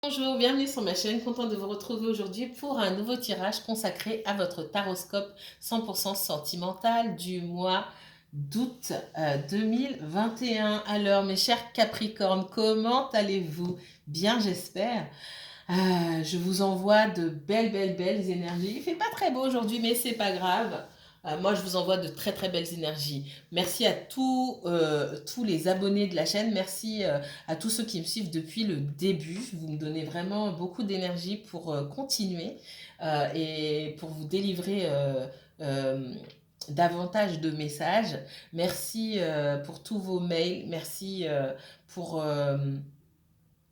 Bonjour, bienvenue sur ma chaîne, content de vous retrouver aujourd'hui pour un nouveau tirage consacré à votre taroscope 100% sentimental du mois d'août 2021. Alors mes chers Capricornes, comment allez-vous? Bien j'espère. Je vous envoie de belles énergies. Il fait pas très beau aujourd'hui mais c'est pas grave. Moi, je vous envoie de très belles énergies. Merci à tous les abonnés de la chaîne. Merci à tous ceux qui me suivent depuis le début. Vous me donnez vraiment beaucoup d'énergie pour continuer et pour vous délivrer euh, davantage de messages. Merci pour tous vos mails. Merci pour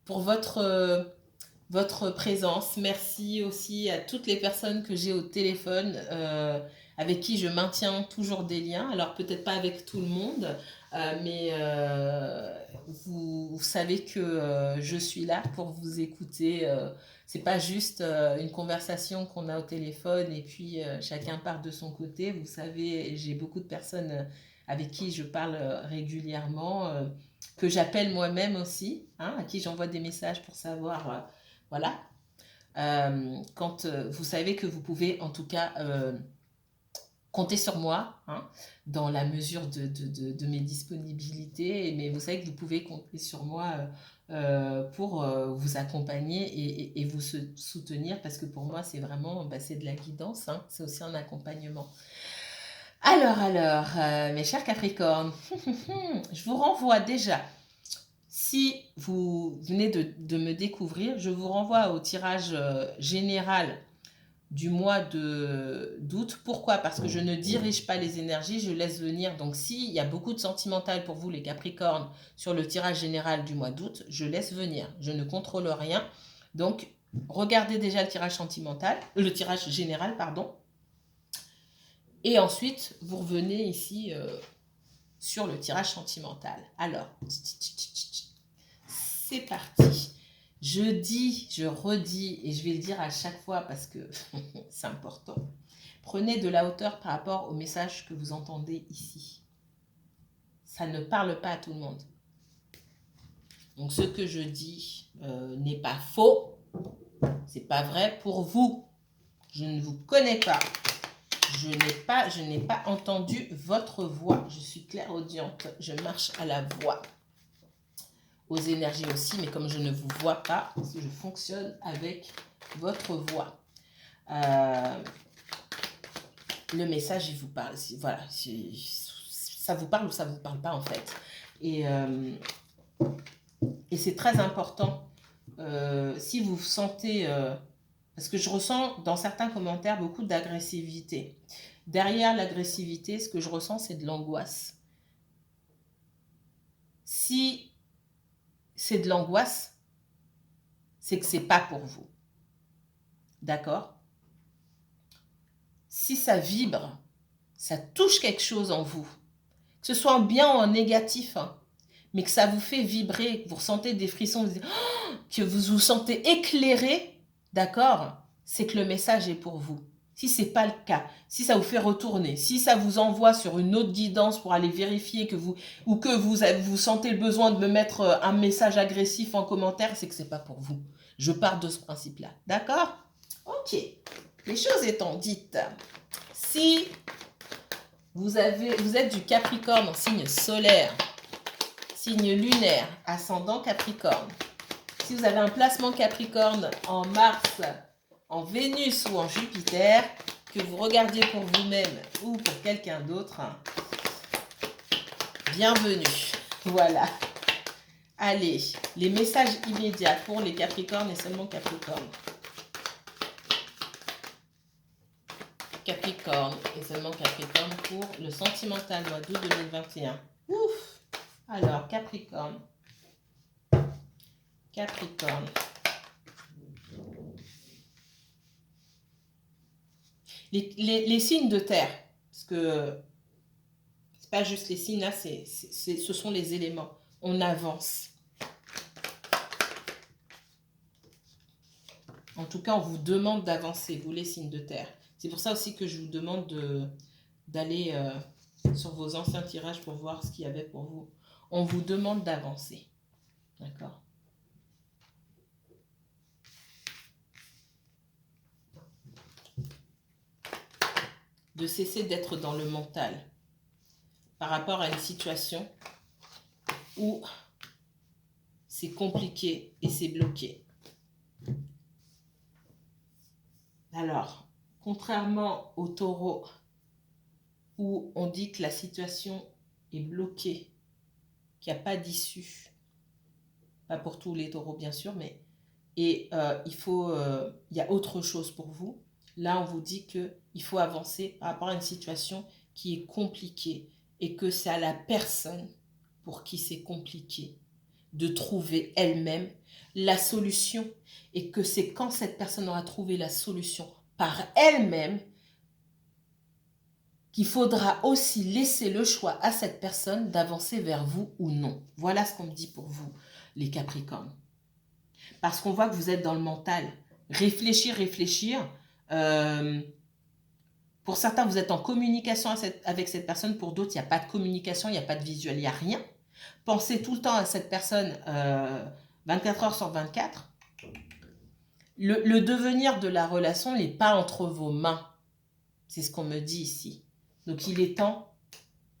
votre présence. Merci aussi à toutes les personnes que j'ai au téléphone, avec qui je maintiens toujours des liens. Alors peut-être pas avec tout le monde, mais vous savez que je suis là pour vous écouter. C'est pas juste une conversation qu'on a au téléphone et puis chacun part de son côté. Vous savez, j'ai beaucoup de personnes avec qui je parle régulièrement, que j'appelle moi-même aussi, hein, à qui j'envoie des messages pour savoir, voilà. Quand vous savez que vous pouvez en tout cas compter sur moi, hein, dans la mesure de mes disponibilités, mais vous savez que vous pouvez compter sur moi pour vous accompagner et vous soutenir, parce que pour moi c'est vraiment c'est de la guidance, hein, c'est aussi un accompagnement. Alors, mes chers Capricornes, je vous renvoie déjà, si vous venez de me découvrir, je vous renvoie au tirage général du mois d'août. Pourquoi? Parce que je ne dirige pas les énergies, je laisse venir. Donc s'il y a beaucoup de sentimental pour vous les Capricornes sur le tirage général du mois d'août, je laisse venir. Je ne contrôle rien. Donc regardez déjà le tirage sentimental, le tirage général, pardon. Et ensuite, vous revenez ici sur le tirage sentimental. Alors, c'est parti. Je dis, je redis, et je vais le dire à chaque fois parce que c'est important. Prenez de la hauteur par rapport au message que vous entendez ici. Ça ne parle pas à tout le monde. Donc ce que je dis n'est pas faux, c'est pas vrai pour vous. Je ne vous connais pas. Je n'ai pas entendu votre voix. Je suis clairaudiente. Je marche à la voix. Aux énergies aussi, mais comme je ne vous vois pas, je fonctionne avec votre voix. Le message, il vous parle. Voilà, ça vous parle ou ça ne vous parle pas en fait. Et c'est très important. Si vous sentez... parce que je ressens dans certains commentaires beaucoup d'agressivité. Derrière l'agressivité, ce que je ressens, c'est de l'angoisse. Si c'est de l'angoisse, c'est que c'est pas pour vous. D'accord? Si ça vibre, ça touche quelque chose en vous, que ce soit en bien ou en négatif, hein, mais que ça vous fait vibrer, que vous ressentez des frissons, que vous vous sentez éclairé, d'accord, c'est que le message est pour vous. Si ce n'est pas le cas, si ça vous fait retourner, si ça vous envoie sur une autre guidance pour aller vérifier que vous, ou que vous sentez le besoin de me mettre un message agressif en commentaire, c'est que ce n'est pas pour vous. Je pars de ce principe-là. D'accord? Ok. Les choses étant dites, si vous êtes du Capricorne en signe solaire, signe lunaire, ascendant Capricorne, si vous avez un placement Capricorne en Mars, en Vénus ou en Jupiter, que vous regardiez pour vous-même ou pour quelqu'un d'autre, bienvenue. Voilà. Allez, les messages immédiats pour les Capricornes et seulement Capricorne. Capricorne et seulement Capricorne pour le sentimental mois d'août 2021. Ouf! Alors, Capricorne. Capricorne. Les signes de terre, parce que c'est pas juste les signes, là, ce sont les éléments. On avance. En tout cas, on vous demande d'avancer, vous les signes de terre. C'est pour ça aussi que je vous demande d'aller sur vos anciens tirages pour voir ce qu'il y avait pour vous. On vous demande d'avancer. D'accord? de cesser d'être dans le mental par rapport à une situation où c'est compliqué et c'est bloqué. Alors, contrairement au taureau où on dit que la situation est bloquée, qu'il n'y a pas d'issue, pas pour tous les taureaux bien sûr, mais il y a autre chose pour vous. Là, on vous dit qu'il faut avancer par rapport à une situation qui est compliquée et que c'est à la personne pour qui c'est compliqué de trouver elle-même la solution et que c'est quand cette personne aura trouvé la solution par elle-même qu'il faudra aussi laisser le choix à cette personne d'avancer vers vous ou non. Voilà ce qu'on me dit pour vous, les Capricornes. Parce qu'on voit que vous êtes dans le mental. Réfléchir. Pour certains, vous êtes en communication avec cette personne. Pour d'autres, il n'y a pas de communication, il n'y a pas de visuel, il n'y a rien. Pensez tout le temps à cette personne 24 heures sur 24. Le devenir de la relation n'est pas entre vos mains. C'est ce qu'on me dit ici. Donc, il est temps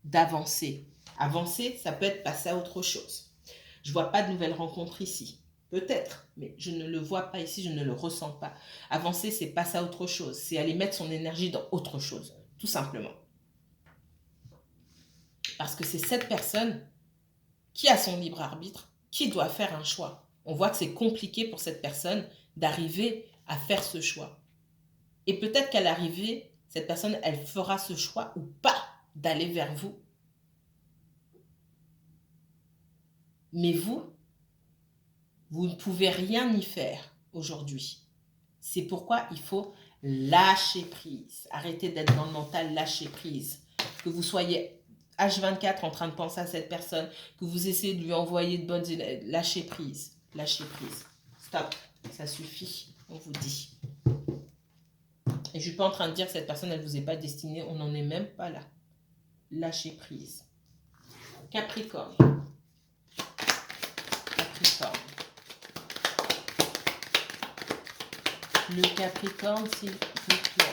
d'avancer. Avancer, ça peut être passer à autre chose. Je ne vois pas de nouvelles rencontres ici. Peut-être, mais je ne le vois pas ici, je ne le ressens pas. Avancer, c'est passer à autre chose. C'est aller mettre son énergie dans autre chose, tout simplement. Parce que c'est cette personne qui a son libre arbitre, qui doit faire un choix. On voit que c'est compliqué pour cette personne d'arriver à faire ce choix. Et peut-être qu'à l'arrivée, cette personne, elle fera ce choix ou pas d'aller vers vous. Mais vous ne pouvez rien y faire aujourd'hui. C'est pourquoi il faut lâcher prise. Arrêtez d'être dans le mental, lâcher prise. Que vous soyez H24 en train de penser à cette personne, que vous essayez de lui envoyer de bonnes énergies, lâchez prise. Lâchez prise. Stop. Ça suffit, on vous dit. Et je ne suis pas en train de dire que cette personne, elle ne vous est pas destinée. On n'en est même pas là. Lâchez prise. Capricorne. Capricorne. Le Capricorne, s'il vous plaît.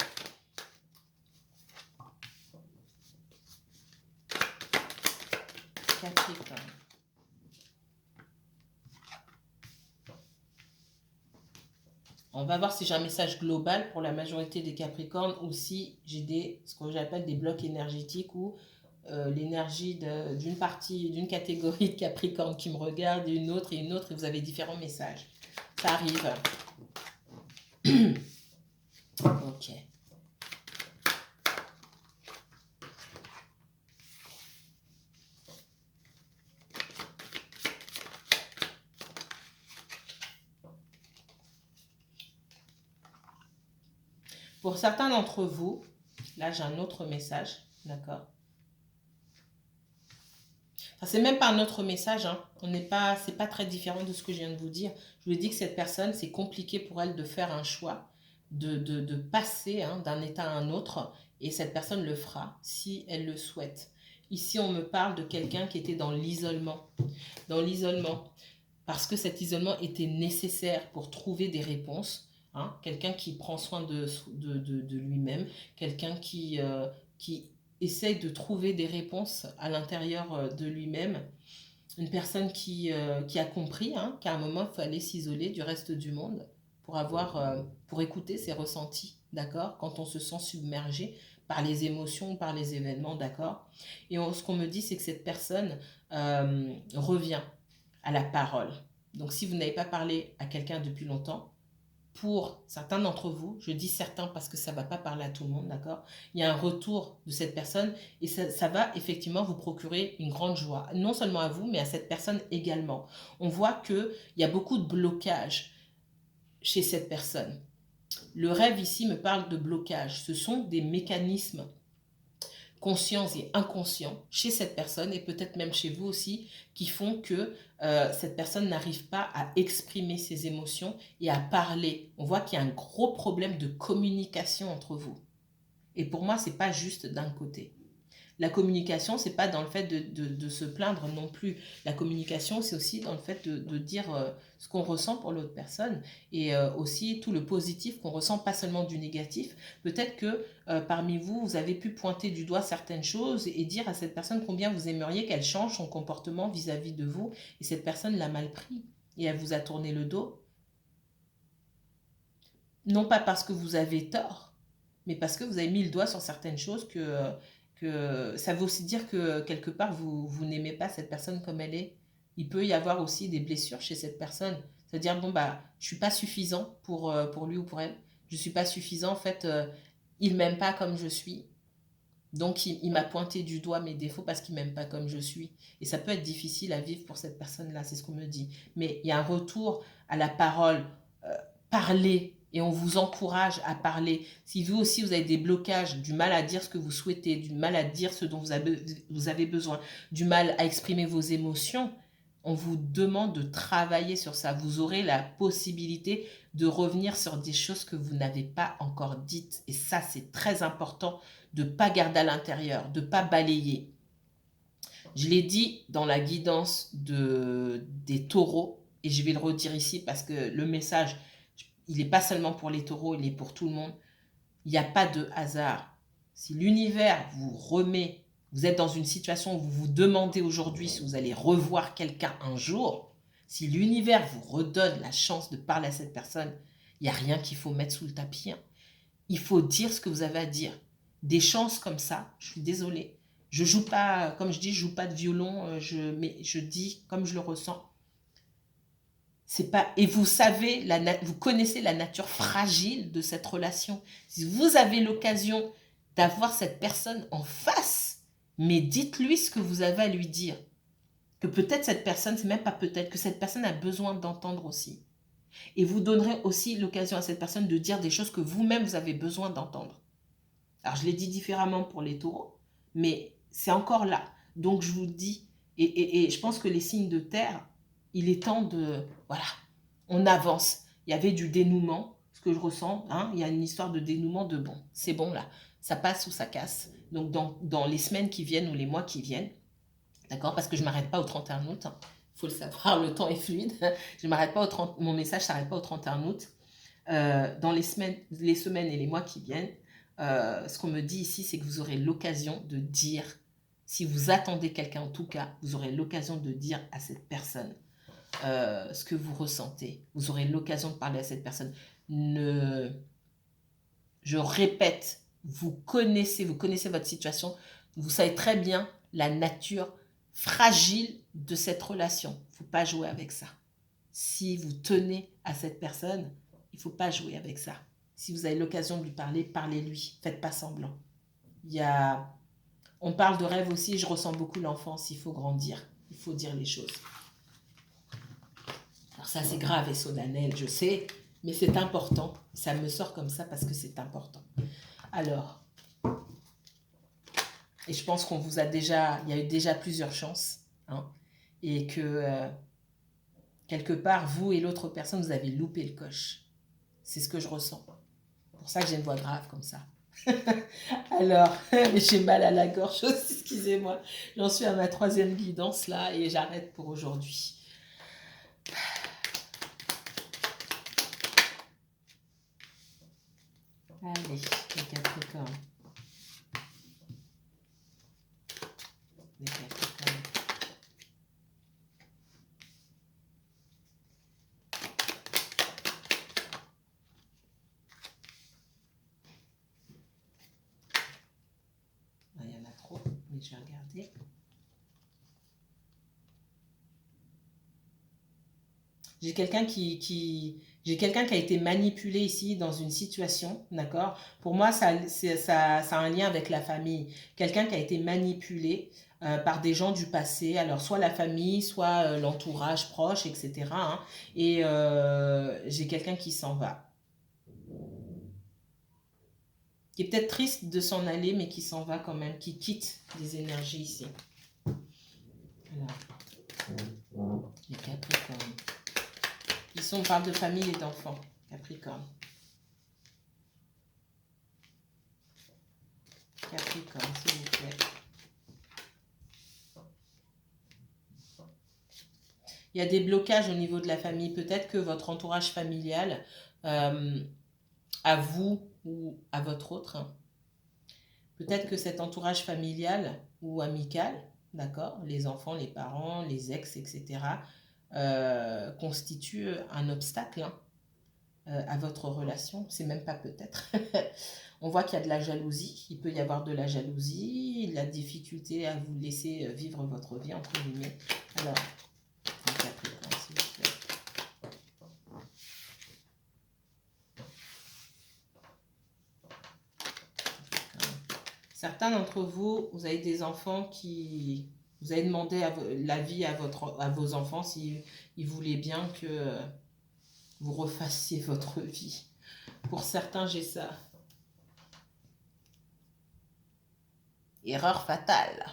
Capricorne. On va voir si j'ai un message global pour la majorité des Capricornes ou si j'ai ce que j'appelle des blocs énergétiques ou l'énergie d'une catégorie de Capricorne qui me regarde, une autre, et vous avez différents messages. Ça arrive. Ok. Pour certains d'entre vous, là j'ai un autre message, d'accord? Enfin, c'est même pas un autre message, hein. C'est pas très différent de ce que je viens de vous dire. Je vous dis que cette personne, c'est compliqué pour elle de faire un choix, de passer d'un état à un autre, et cette personne le fera si elle le souhaite. Ici, on me parle de quelqu'un qui était dans l'isolement. Dans l'isolement, parce que cet isolement était nécessaire pour trouver des réponses. Quelqu'un qui prend soin de lui-même, quelqu'un qui essaye de trouver des réponses à l'intérieur de lui-même, une personne qui a compris qu'à un moment, il fallait s'isoler du reste du monde pour écouter ses ressentis, d'accord, quand on se sent submergé par les émotions, par les événements, d'accord. Et ce qu'on me dit, c'est que cette personne revient à la parole. Donc, si vous n'avez pas parlé à quelqu'un depuis longtemps, pour certains d'entre vous, je dis certains parce que ça ne va pas parler à tout le monde, d'accord? Il y a un retour de cette personne et ça va effectivement vous procurer une grande joie. Non seulement à vous, mais à cette personne également. On voit qu'il y a beaucoup de blocages chez cette personne. Le rêve ici me parle de blocage. Ce sont des mécanismes conscients et inconscients chez cette personne et peut-être même chez vous aussi qui font que cette personne n'arrive pas à exprimer ses émotions et à parler. On voit qu'il y a un gros problème de communication entre vous. Et pour moi, ce n'est pas juste d'un côté. La communication, c'est pas dans le fait de se plaindre non plus. La communication, c'est aussi dans le fait de dire ce qu'on ressent pour l'autre personne et aussi tout le positif qu'on ressent, pas seulement du négatif. Peut-être que parmi vous, vous avez pu pointer du doigt certaines choses et dire à cette personne combien vous aimeriez qu'elle change son comportement vis-à-vis de vous et cette personne l'a mal pris et elle vous a tourné le dos. Non pas parce que vous avez tort, mais parce que vous avez mis le doigt sur certaines choses que ça veut aussi dire que quelque part vous n'aimez pas cette personne comme elle est. Il peut y avoir aussi des blessures chez cette personne. C'est-à-dire, bon, bah, je suis pas suffisant pour lui ou pour elle. Je suis pas suffisant, en fait, il m'aime pas comme je suis. Donc, il m'a pointé du doigt mes défauts parce qu'il m'aime pas comme je suis. Et ça peut être difficile à vivre pour cette personne-là, c'est ce qu'on me dit. Mais il y a un retour à la parole, euh, parler, et on vous encourage à parler. Si vous aussi, vous avez des blocages, du mal à dire ce que vous souhaitez, du mal à dire ce dont vous avez besoin, du mal à exprimer vos émotions, on vous demande de travailler sur ça. Vous aurez la possibilité de revenir sur des choses que vous n'avez pas encore dites. Et ça, c'est très important de ne pas garder à l'intérieur, de ne pas balayer. Je l'ai dit dans la guidance des taureaux, et je vais le redire ici parce que le message, il n'est pas seulement pour les taureaux, il est pour tout le monde. Il n'y a pas de hasard. Si l'univers vous remet, vous êtes dans une situation où vous vous demandez aujourd'hui si vous allez revoir quelqu'un un jour, si l'univers vous redonne la chance de parler à cette personne, il n'y a rien qu'il faut mettre sous le tapis. Il faut dire ce que vous avez à dire. Des chances comme ça, je suis désolée. Je joue pas, comme je dis, je joue pas de violon, mais je dis comme je le ressens. C'est pas, et vous savez, vous connaissez la nature fragile de cette relation. Si vous avez l'occasion d'avoir cette personne en face, mais dites-lui ce que vous avez à lui dire. Que peut-être cette personne, c'est même pas peut-être, que cette personne a besoin d'entendre aussi. Et vous donnerez aussi l'occasion à cette personne de dire des choses que vous-même vous avez besoin d'entendre. Alors je l'ai dit différemment pour les taureaux, mais c'est encore là. Donc je vous dis, et je pense que les signes de terre, il est temps de, voilà, on avance. Il y avait du dénouement, ce que je ressens, hein, il y a une histoire de dénouement de bon, c'est bon là, ça passe ou ça casse. Donc dans les semaines qui viennent ou les mois qui viennent, d'accord, parce que je ne m'arrête pas au 31 août, il faut le savoir, le temps est fluide, je m'arrête pas mon message ne s'arrête pas au 31 août. Dans les semaines et les mois qui viennent, ce qu'on me dit ici, c'est que vous aurez l'occasion de dire, si vous attendez quelqu'un en tout cas, vous aurez l'occasion de dire à cette personne ce que vous ressentez. Vous aurez l'occasion de parler à cette personne. Je répète, vous connaissez votre situation, vous savez très bien la nature fragile de cette relation. Il ne faut pas jouer avec ça. Si vous tenez à cette personne, il ne faut pas jouer avec ça. Si vous avez l'occasion de lui parler, parlez-lui. Faites pas semblant. On parle de rêve aussi, je ressens beaucoup l'enfance, il faut grandir. Il faut dire les choses. Alors ça, c'est grave et solennel, je sais, mais c'est important. Ça me sort comme ça parce que c'est important. Alors, et je pense qu'on vous a déjà, il y a eu déjà plusieurs chances, hein, et que quelque part, vous et l'autre personne, vous avez loupé le coche. C'est ce que je ressens. C'est pour ça que j'ai une voix grave comme ça. Alors, j'ai mal à la gorge aussi, excusez-moi. J'en suis à ma 3e guidance là et j'arrête pour aujourd'hui. Allez, les Capricornes. Les Capricornes. Il y en a trop, mais je vais regarder. J'ai quelqu'un j'ai quelqu'un qui a été manipulé ici dans une situation, d'accord? Pour moi, ça a un lien avec la famille. Quelqu'un qui a été manipulé par des gens du passé, alors soit la famille, soit l'entourage proche, etc., hein. Et j'ai quelqu'un qui s'en va. Qui est peut-être triste de s'en aller, mais qui s'en va quand même, qui quitte les énergies ici. Alors, les Capricornes. Ici, on parle de famille et d'enfants. Capricorne. Capricorne, s'il vous plaît. il y a des blocages au niveau de la famille. Peut-être que votre entourage familial, à vous ou à votre autre, hein, peut-être que cet entourage familial ou amical, d'accord, les enfants, les parents, les ex, etc., constitue un obstacle, hein, à votre relation. C'est même pas peut-être. On voit qu'il y a de la jalousie. Il peut y avoir de la jalousie, de la difficulté à vous laisser vivre votre vie, entre guillemets. Alors, Capricorne, s'il vous plaît. Certains d'entre vous, vous avez des enfants qui... Vous avez demandé l'avis à vos enfants si ils voulaient bien que vous refassiez votre vie. Pour certains, j'ai ça. Erreur fatale.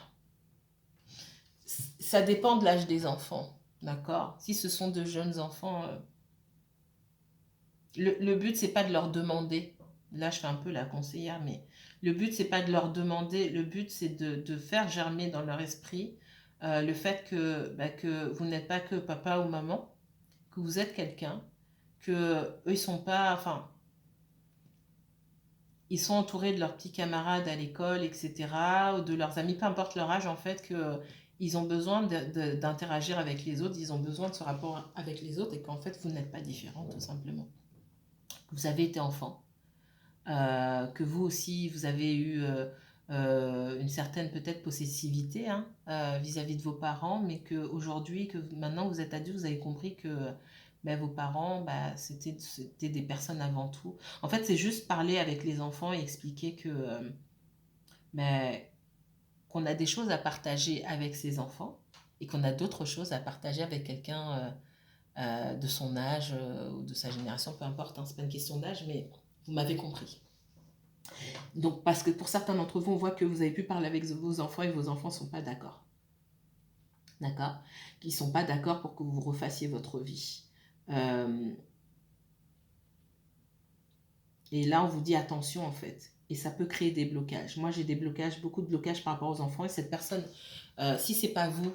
Ça dépend de l'âge des enfants, d'accord? Si ce sont de jeunes enfants, le but, c'est pas de leur demander. Là, je fais un peu la conseillère, mais le but, c'est pas de leur demander. Le but, c'est de faire germer dans leur esprit le fait que vous n'êtes pas que papa ou maman, que vous êtes quelqu'un, que eux, ils sont pas... Enfin, ils sont entourés de leurs petits camarades à l'école, etc., ou de leurs amis, peu importe leur âge, en fait, que ils ont besoin d'interagir avec les autres, ils ont besoin de ce rapport avec les autres, et qu'en fait, vous n'êtes pas différent, tout simplement. Vous avez été enfant, que vous aussi, vous avez eu une certaine peut-être possessivité, hein, vis-à-vis de vos parents, mais qu'aujourd'hui, que maintenant vous êtes adulte, vous avez compris que ben, vos parents, ben, c'était des personnes avant tout. En fait, c'est juste parler avec les enfants et expliquer que ben, qu'on a des choses à partager avec ses enfants et qu'on a d'autres choses à partager avec quelqu'un de son âge ou de sa génération, peu importe, hein, c'est pas une question d'âge, mais vous m'avez compris. Donc, parce que pour certains d'entre vous, on voit que vous avez pu parler avec vos enfants et vos enfants ne sont pas d'accord. D'accord? Qu'ils ne sont pas d'accord pour que vous refassiez votre vie. Et là, on vous dit attention, en fait. Et ça peut créer des blocages. Moi, j'ai des blocages, beaucoup de blocages par rapport aux enfants. Et cette personne, si ce n'est pas vous,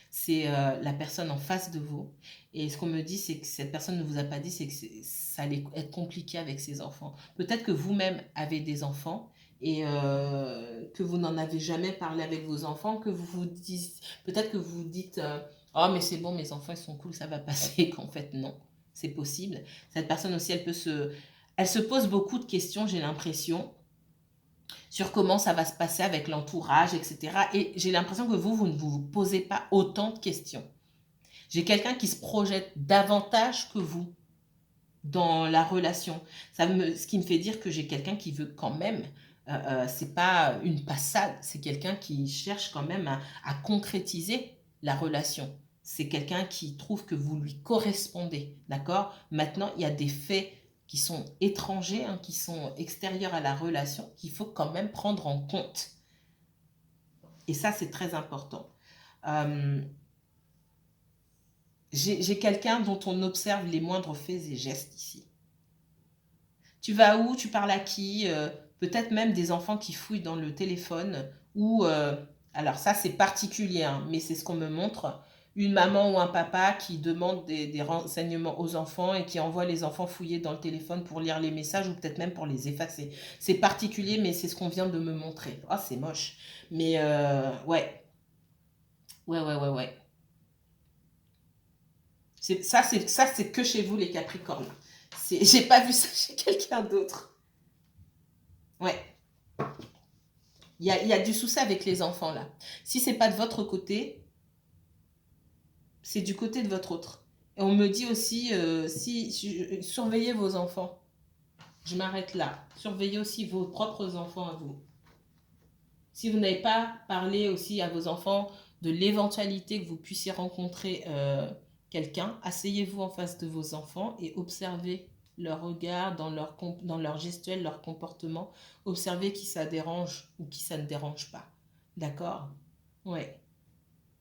c'est la personne en face de vous. Et ce qu'on me dit, c'est que cette personne ne vous a pas dit, c'est que ça allait être compliqué avec ses enfants. Peut-être que vous-même avez des enfants et que vous n'en avez jamais parlé avec vos enfants, que vous vous dites, peut-être que vous vous dites, oh mais c'est bon, mes enfants ils sont cool, ça va passer. Qu'en fait non, c'est possible. Cette personne aussi, elle se pose beaucoup de questions, j'ai l'impression, sur comment ça va se passer avec l'entourage, etc. Et j'ai l'impression que vous ne vous posez pas autant de questions. J'ai quelqu'un qui se projette davantage que vous dans la relation. Ce qui me fait dire que j'ai quelqu'un qui veut quand même, c'est pas une passade, c'est quelqu'un qui cherche quand même à concrétiser la relation. C'est quelqu'un qui trouve que vous lui correspondez, d'accord? Maintenant, il y a des faits qui sont étrangers, hein, qui sont extérieurs à la relation, qu'il faut quand même prendre en compte. Et ça, c'est très important. J'ai quelqu'un dont on observe les moindres faits et gestes ici. Tu vas où? Tu parles à qui? Peut-être même des enfants qui fouillent dans le téléphone. Ou, alors ça c'est particulier, hein, mais c'est ce qu'on me montre. Une maman ou un papa qui demande des renseignements aux enfants et qui envoie les enfants fouiller dans le téléphone pour lire les messages ou peut-être même pour les effacer. C'est particulier, mais c'est ce qu'on vient de me montrer. Oh, c'est moche. Mais ouais. Ouais. Ça, c'est que chez vous, les Capricornes. J'ai pas vu ça chez quelqu'un d'autre. Ouais. Il y a du souci avec les enfants, là. Si c'est pas de votre côté, c'est du côté de votre autre. Et on me dit aussi, surveillez vos enfants. Je m'arrête là. Surveillez aussi vos propres enfants à vous. Si vous n'avez pas parlé aussi à vos enfants de l'éventualité que vous puissiez rencontrer quelqu'un, asseyez-vous en face de vos enfants et observez leur regard, dans leur gestuelle, leur comportement. Observez qui ça dérange ou qui ça ne dérange pas. D'accord? Ouais.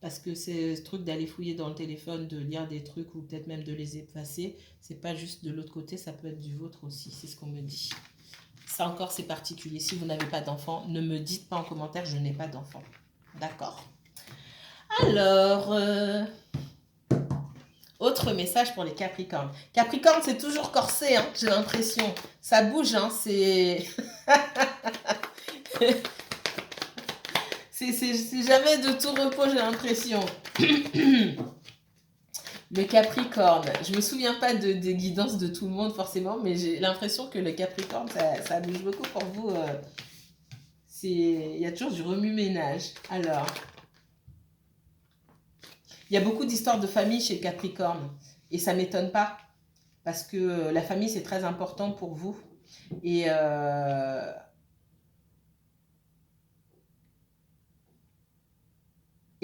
Parce que c'est ce truc d'aller fouiller dans le téléphone, de lire des trucs ou peut-être même de les effacer, c'est pas juste de l'autre côté, ça peut être du vôtre aussi, c'est ce qu'on me dit. Ça encore, c'est particulier. Si vous n'avez pas d'enfant, ne me dites pas en commentaire, je n'ai pas d'enfant. D'accord. Alors, Autre message pour les Capricornes. Capricorne, c'est toujours corsé, hein, j'ai l'impression. Ça bouge, hein, c'est... c'est jamais de tout repos, j'ai l'impression. Le Capricorne, je me souviens pas des guidances de tout le monde forcément, mais j'ai l'impression que le Capricorne, ça bouge beaucoup pour vous. Il y a toujours du remue-ménage. Alors, il y a beaucoup d'histoires de famille chez le Capricorne, et ça m'étonne pas, parce que la famille, c'est très important pour vous. Et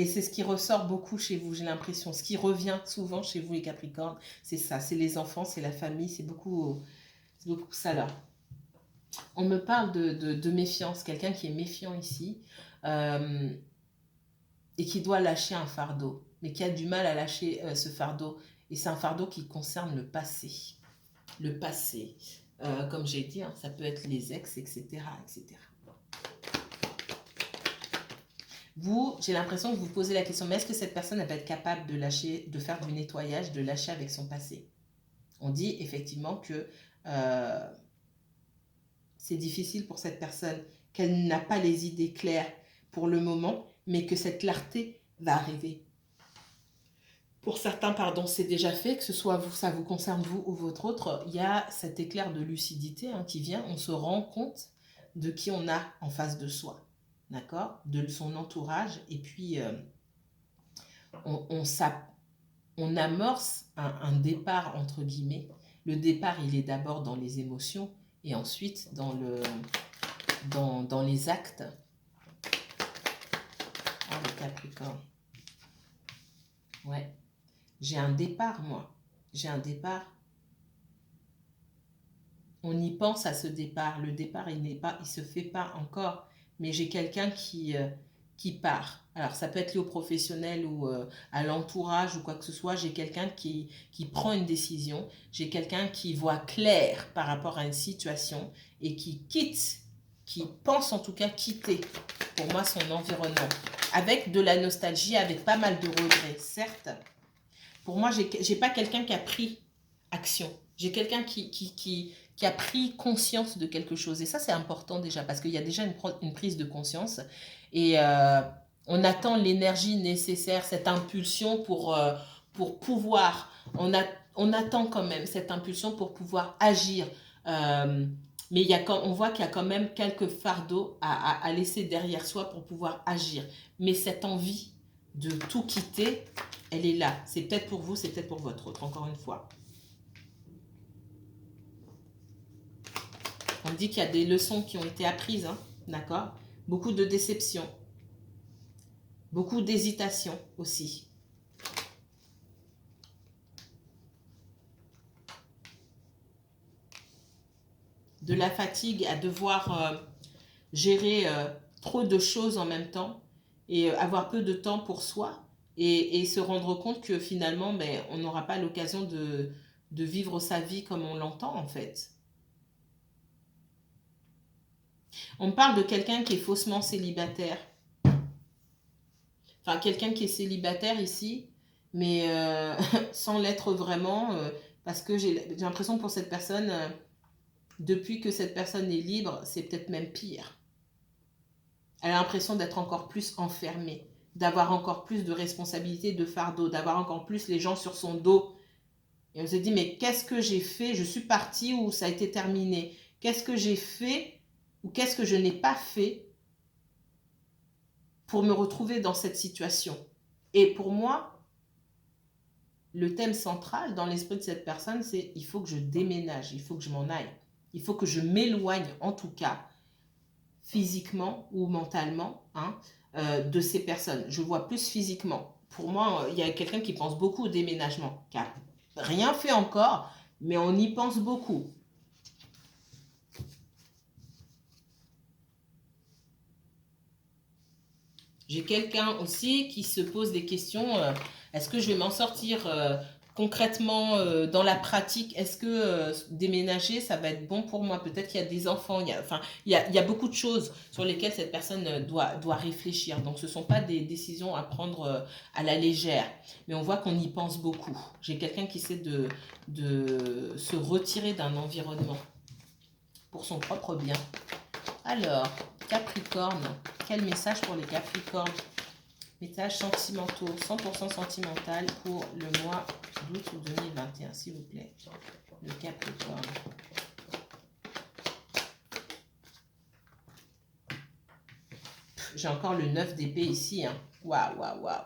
c'est ce qui ressort beaucoup chez vous, j'ai l'impression. Ce qui revient souvent chez vous, les Capricornes, c'est ça. C'est les enfants, c'est la famille, c'est beaucoup ça là. On me parle de méfiance, quelqu'un qui est méfiant ici, et qui doit lâcher un fardeau, mais qui a du mal à lâcher ce fardeau. Et c'est un fardeau qui concerne le passé. Le passé, comme j'ai dit, hein, ça peut être les ex, etc. etc. Vous, j'ai l'impression que vous posez la question, mais est-ce que cette personne va être capable de lâcher, de faire du nettoyage, de lâcher avec son passé? On dit effectivement que c'est difficile pour cette personne, qu'elle n'a pas les idées claires pour le moment, mais que cette clarté va arriver. Pour certains, pardon, c'est déjà fait, que ce soit vous, ça vous concerne vous ou votre autre, il y a cet éclair de lucidité qui vient, on se rend compte de qui on a en face de soi, d'accord, de son entourage, et puis on amorce un départ, entre guillemets. Le départ, il est d'abord dans les émotions, et ensuite dans les actes. Ah, le Capricorne. Ouais. J'ai un départ, moi. J'ai un départ. On y pense à ce départ. Le départ, il se fait pas encore. Mais j'ai quelqu'un qui part. Alors, ça peut être lié au professionnel ou à l'entourage ou quoi que ce soit. J'ai quelqu'un qui prend une décision. J'ai quelqu'un qui voit clair par rapport à une situation et qui quitte, qui pense en tout cas quitter, pour moi, son environnement. Avec de la nostalgie, avec pas mal de regrets, certes. Pour moi, j'ai pas quelqu'un qui a pris action. J'ai quelqu'un qui a pris conscience de quelque chose. Et ça, c'est important déjà, parce qu'il y a déjà une prise de conscience. Et on attend l'énergie nécessaire, cette impulsion pour pouvoir... On attend quand même cette impulsion pour pouvoir agir. Mais on voit qu'il y a quand même quelques fardeaux à laisser derrière soi pour pouvoir agir. Mais cette envie de tout quitter, elle est là. C'est peut-être pour vous, c'est peut-être pour votre autre, encore une fois. On dit qu'il y a des leçons qui ont été apprises, hein, d'accord? Beaucoup de déceptions. Beaucoup d'hésitation aussi. De la fatigue à devoir gérer trop de choses en même temps et avoir peu de temps pour soi et se rendre compte que finalement, on n'aura pas l'occasion de vivre sa vie comme on l'entend en fait. On me parle de quelqu'un qui est faussement célibataire. Enfin, quelqu'un qui est célibataire ici, mais sans l'être vraiment, parce que j'ai l'impression pour cette personne, depuis que cette personne est libre, c'est peut-être même pire. Elle a l'impression d'être encore plus enfermée, d'avoir encore plus de responsabilités, de fardeaux, d'avoir encore plus les gens sur son dos. Et on se dit, mais qu'est-ce que j'ai fait? Je suis partie ou ça a été terminé? Qu'est-ce que j'ai fait ou qu'est-ce que je n'ai pas fait pour me retrouver dans cette situation? Et pour moi, le thème central dans l'esprit de cette personne, c'est il faut que je déménage, il faut que je m'en aille. Il faut que je m'éloigne, en tout cas, physiquement ou mentalement, de ces personnes. Je vois plus physiquement. Pour moi, il y a quelqu'un qui pense beaucoup au déménagement, qui n'a rien fait encore, mais on y pense beaucoup. J'ai quelqu'un aussi qui se pose des questions. Est-ce que je vais m'en sortir concrètement, dans la pratique, est-ce que déménager, ça va être bon pour moi? Peut-être qu'il y a des enfants, enfin, il y a beaucoup de choses sur lesquelles cette personne doit réfléchir. Donc, ce ne sont pas des décisions à prendre à la légère. Mais on voit qu'on y pense beaucoup. J'ai quelqu'un qui essaie de se retirer d'un environnement pour son propre bien. Alors, Capricorne, quel message pour les Capricornes? Messages sentimentaux, 100% sentimental pour le mois d'août 2021, s'il vous plaît. Le Capricorne. J'ai encore le 9 d'épée ici. Hein. Waouh, waouh, waouh.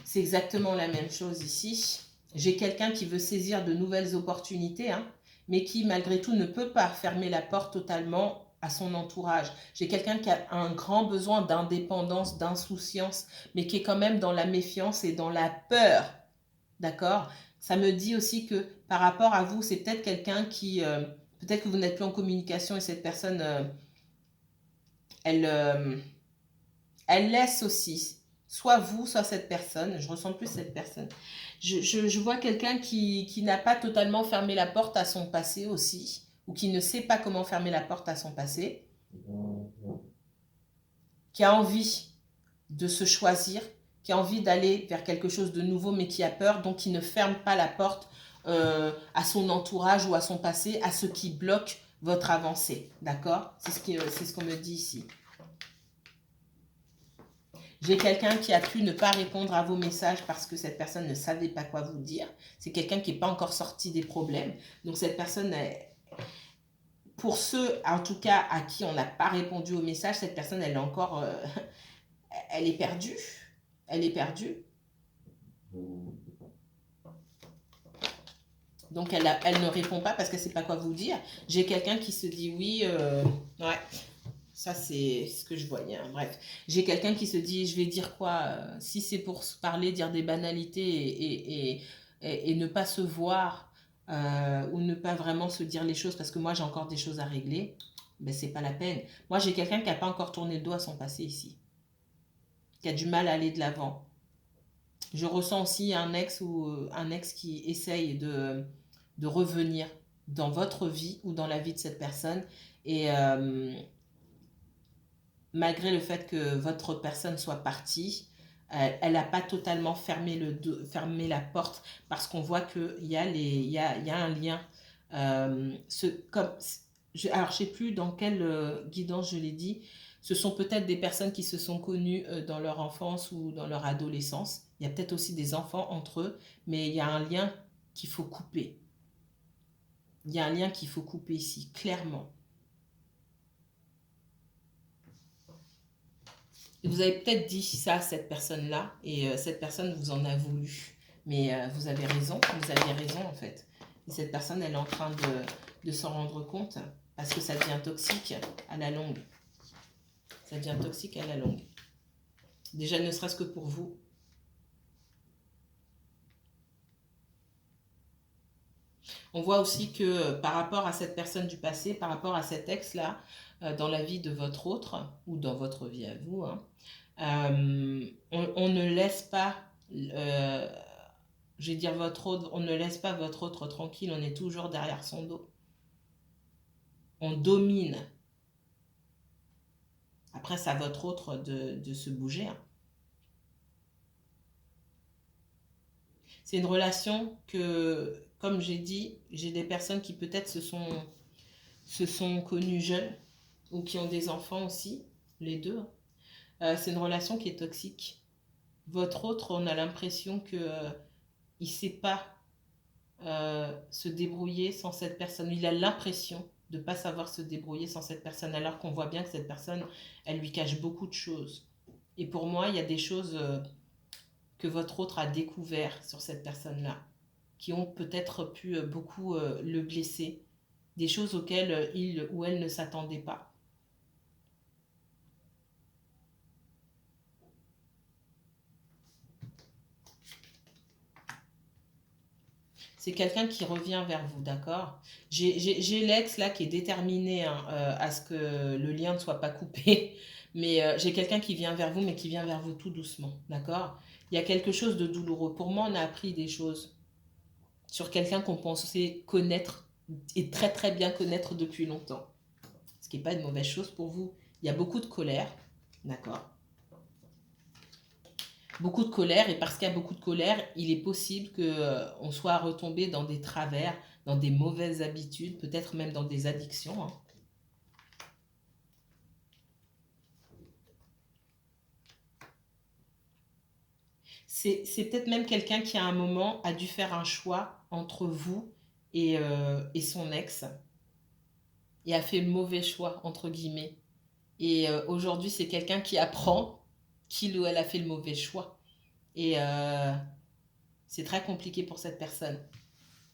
C'est exactement la même chose ici. J'ai quelqu'un qui veut saisir de nouvelles opportunités, hein, mais qui, malgré tout, ne peut pas fermer la porte totalement à son entourage. J'ai quelqu'un qui a un grand besoin d'indépendance, d'insouciance, mais qui est quand même dans la méfiance et dans la peur. D'accord? Ça me dit aussi que par rapport à vous, c'est peut-être quelqu'un qui... peut-être que vous n'êtes plus en communication et cette personne, elle laisse aussi, soit vous, soit cette personne. Je ressens plus cette personne. Je vois quelqu'un qui n'a pas totalement fermé la porte à son passé aussi, ou qui ne sait pas comment fermer la porte à son passé, qui a envie de se choisir, qui a envie d'aller vers quelque chose de nouveau, mais qui a peur, donc qui ne ferme pas la porte à son entourage ou à son passé, à ce qui bloque votre avancée. D'accord? C'est ce qu'on me dit ici. J'ai quelqu'un qui a pu ne pas répondre à vos messages parce que cette personne ne savait pas quoi vous dire. C'est quelqu'un qui n'est pas encore sorti des problèmes. Donc cette personne, pour ceux en tout cas à qui on n'a pas répondu au message, cette personne, elle est encore... elle est perdue. Elle est perdue. Donc elle ne répond pas parce qu'elle ne sait pas quoi vous dire. J'ai quelqu'un qui se dit oui, ouais. Ça, c'est ce que je voyais. Hein. Bref, j'ai quelqu'un qui se dit, je vais dire quoi si c'est pour se parler, dire des banalités et ne pas se voir ou ne pas vraiment se dire les choses parce que moi, j'ai encore des choses à régler, ben, c'est pas la peine. Moi, j'ai quelqu'un qui n'a pas encore tourné le dos à son passé ici, qui a du mal à aller de l'avant. Je ressens aussi un ex qui essaye de revenir dans votre vie ou dans la vie de cette personne et... malgré le fait que votre personne soit partie, elle n'a pas totalement fermé la porte parce qu'on voit qu'il y a un lien. Alors, je ne sais plus dans quelle guidance je l'ai dit. Ce sont peut-être des personnes qui se sont connues dans leur enfance ou dans leur adolescence. Il y a peut-être aussi des enfants entre eux, mais il y a un lien qu'il faut couper. Il y a un lien qu'il faut couper ici, clairement. Vous avez peut-être dit ça à cette personne-là et cette personne vous en a voulu. Mais vous avez raison en fait. Et cette personne, elle est en train de s'en rendre compte parce que ça devient toxique à la longue. Ça devient toxique à la longue. Déjà, ne serait-ce que pour vous. On voit aussi que par rapport à cette personne du passé, par rapport à cet ex-là, dans la vie de votre autre, ou dans votre vie à vous, hein, on ne laisse pas, je vais dire votre autre, on ne laisse pas votre autre tranquille, on est toujours derrière son dos. On domine. Après, c'est à votre autre de se bouger. Hein. C'est une relation que, comme j'ai dit, j'ai des personnes qui peut-être se sont connues jeunes ou qui ont des enfants aussi, les deux. C'est une relation qui est toxique. Votre autre, on a l'impression qu'il ne sait pas se débrouiller sans cette personne. Il a l'impression de ne pas savoir se débrouiller sans cette personne, alors qu'on voit bien que cette personne, elle lui cache beaucoup de choses. Et pour moi, il y a des choses que votre autre a découvert sur cette personne-là, qui ont peut-être pu beaucoup le blesser, des choses auxquelles il ou elle ne s'attendait pas. C'est quelqu'un qui revient vers vous, d'accord? J'ai l'ex là qui est déterminé hein, à ce que le lien ne soit pas coupé, mais j'ai quelqu'un qui vient vers vous, mais qui vient vers vous tout doucement, d'accord? Il y a quelque chose de douloureux. Pour moi, on a appris des choses. sur quelqu'un qu'on pensait connaître et très très bien connaître depuis longtemps. Ce qui n'est pas une mauvaise chose pour vous. Il y a beaucoup de colère, d'accord? Beaucoup de colère, et parce qu'il y a beaucoup de colère, il est possible qu'on soit retombé dans des travers, dans des mauvaises habitudes, peut-être même dans des addictions, hein. C'est peut-être même quelqu'un qui à un moment a dû faire un choix entre vous et son ex, et a fait le mauvais choix, entre guillemets. Et aujourd'hui, c'est quelqu'un qui apprend qu'il ou elle a fait le mauvais choix. Et c'est très compliqué pour cette personne.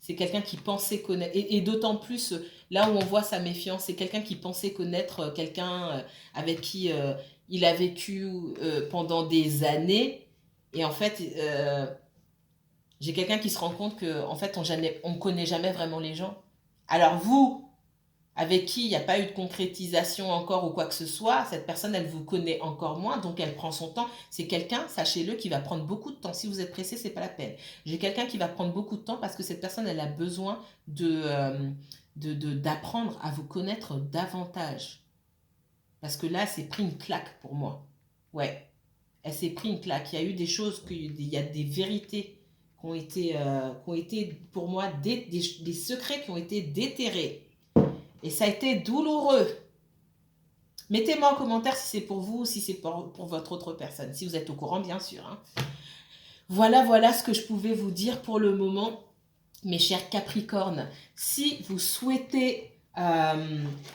C'est quelqu'un qui pensait connaître, et d'autant plus là où on voit sa méfiance, c'est quelqu'un qui pensait connaître quelqu'un avec qui il a vécu pendant des années. Et en fait, j'ai quelqu'un qui se rend compte que en fait, on ne connaît jamais vraiment les gens. Alors vous, avec qui il n'y a pas eu de concrétisation encore ou quoi que ce soit, cette personne, elle vous connaît encore moins, donc elle prend son temps. C'est quelqu'un, sachez-le, qui va prendre beaucoup de temps. Si vous êtes pressé, c'est pas la peine. J'ai quelqu'un qui va prendre beaucoup de temps parce que cette personne, elle a besoin d'apprendre à vous connaître davantage. Parce que là, c'est pris une claque pour moi. Ouais, elle s'est pris une claque. Il y a eu des choses, il y a des vérités qui ont été pour moi, des secrets qui ont été déterrés. Et ça a été douloureux. Mettez-moi en commentaire si c'est pour vous ou si c'est pour votre autre personne. Si vous êtes au courant, bien sûr, hein. Voilà ce que je pouvais vous dire pour le moment, mes chers Capricornes. Si vous souhaitez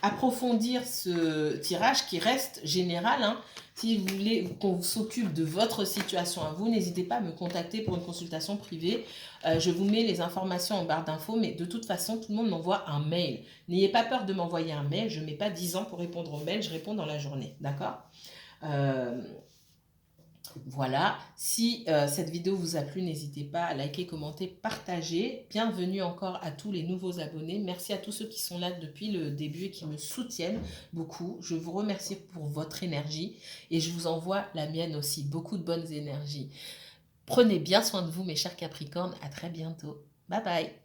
approfondir ce tirage qui reste général, hein, si vous voulez qu'on s'occupe de votre situation à vous, n'hésitez pas à me contacter pour une consultation privée. Je vous mets les informations en barre d'infos, mais de toute façon, tout le monde m'envoie un mail. N'ayez pas peur de m'envoyer un mail. Je ne mets pas 10 ans pour répondre aux mails, je réponds dans la journée. D'accord ? Voilà, si cette vidéo vous a plu, n'hésitez pas à liker, commenter, partager. Bienvenue encore à tous les nouveaux abonnés. Merci à tous ceux qui sont là depuis le début et qui me soutiennent beaucoup. Je vous remercie pour votre énergie et je vous envoie la mienne aussi. Beaucoup de bonnes énergies. Prenez bien soin de vous, mes chers Capricornes. À très bientôt. Bye bye.